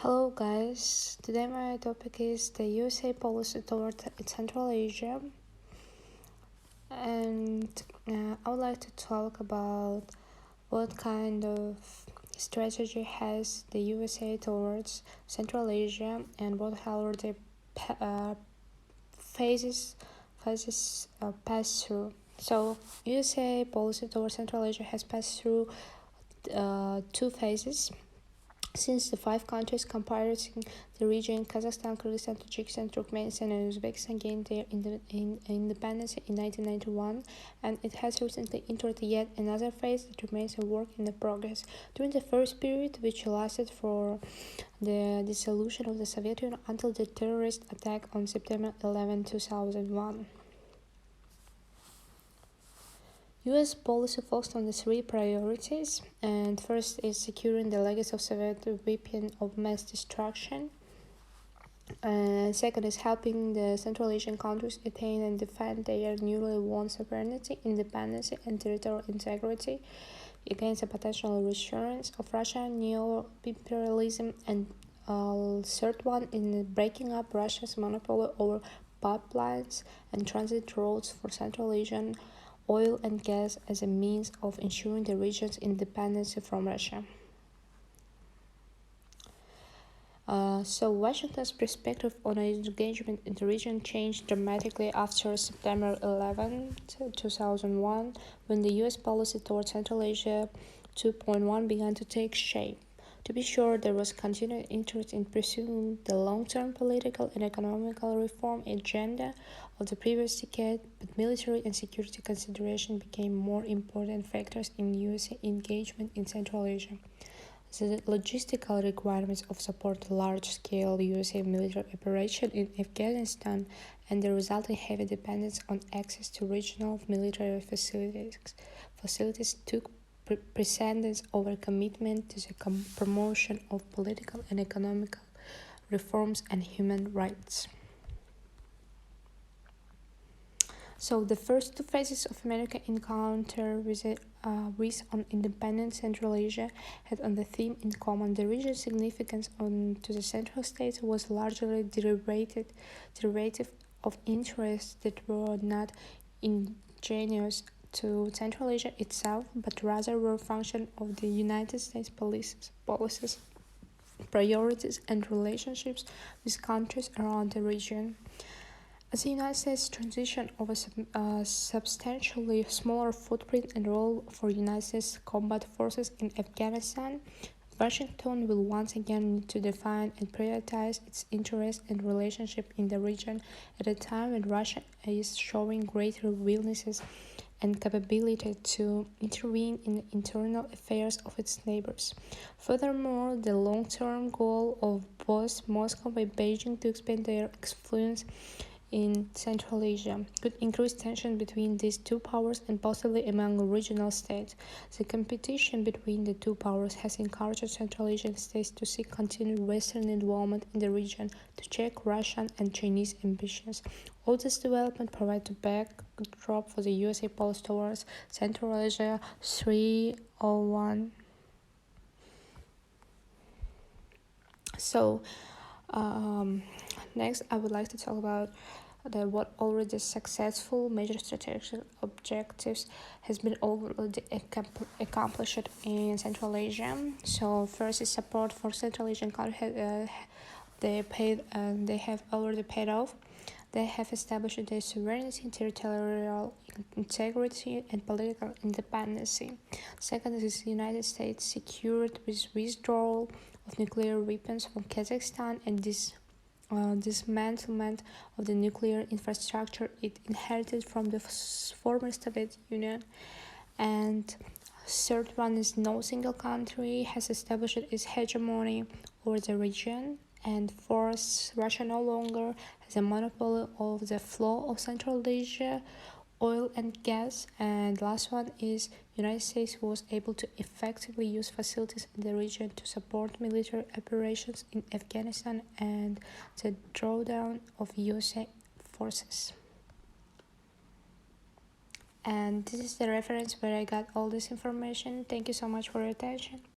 Hello guys, today my topic is the USA policy toward Central Asia, and I would like to talk about what kind of strategy has the USA towards Central Asia and what are the phases passed through. So USA policy towards Central Asia has passed through two phases. Since the five countries comprising the region, Kazakhstan, Kyrgyzstan, Tajikistan, Turkmenistan, and Uzbekistan gained their independence in 1991, and it has recently entered yet another phase that remains a work in progress. During the first period, which lasted for the dissolution of the Soviet Union until the terrorist attack on September 11, 2001. U.S. policy focused on the three priorities, and first is securing the legacy of Soviet weapon of mass destruction. And second is helping the Central Asian countries attain and defend their newly won sovereignty, independence, and territorial integrity against the potential reassurance of Russian neo-imperialism. And third one in breaking up Russia's monopoly over pipelines and transit routes for Central Asian oil and gas as a means of ensuring the region's independence from Russia. So Washington's perspective on engagement in the region changed dramatically after September 11, 2001, when the U.S. policy towards Central Asia 2.1 began to take shape. To be sure, there was continued interest in pursuing the long-term political and economical reform agenda of the previous decade, but military and security considerations became more important factors in U.S. engagement in Central Asia. The logistical requirements of support large-scale U.S. military operation in Afghanistan and the resulting heavy dependence on access to regional military facilities took precedence over commitment to the promotion of political and economic reforms and human rights. So the first two phases of American encounter with on independent Central Asia had on the theme in common. The region's significance to the Central States was largely derivative of interests that were not indigenous to Central Asia itself, but rather were a function of the United States policies, priorities, and relationships with countries around the region. As the United States transition of a substantially smaller footprint and role for United States combat forces in Afghanistan, Washington will once again need to define and prioritize its interests and relationship in the region at a time when Russia is showing greater willingness and capability to intervene in the internal affairs of its neighbors. Furthermore, the long-term goal of both Moscow and Beijing to expand their influence in Central Asia could increase tension between these two powers and possibly among regional states. The competition between the two powers has encouraged Central Asian states to seek continued Western involvement in the region to check Russian and Chinese ambitions. All this development provides a backdrop for the USA policy towards Central Asia 301. So, next I would like to talk about what already successful major strategic objectives has been already accomplished in Central Asia. So first is support for Central Asian countries. They have already paid off. They have established their sovereignty, territorial integrity, and political independence. Second is the United States secured with withdrawal of nuclear weapons from Kazakhstan and dismantlement of the nuclear infrastructure it inherited from the former Soviet Union. And third one is no single country has established its hegemony over the region. And fourth, Russia no longer has a monopoly of the flow of Central Asia oil and gas. And last one is United States was able to effectively use facilities in the region to support military operations in Afghanistan and the drawdown of USA forces. And this is the reference where I got all this information. Thank you so much for your attention.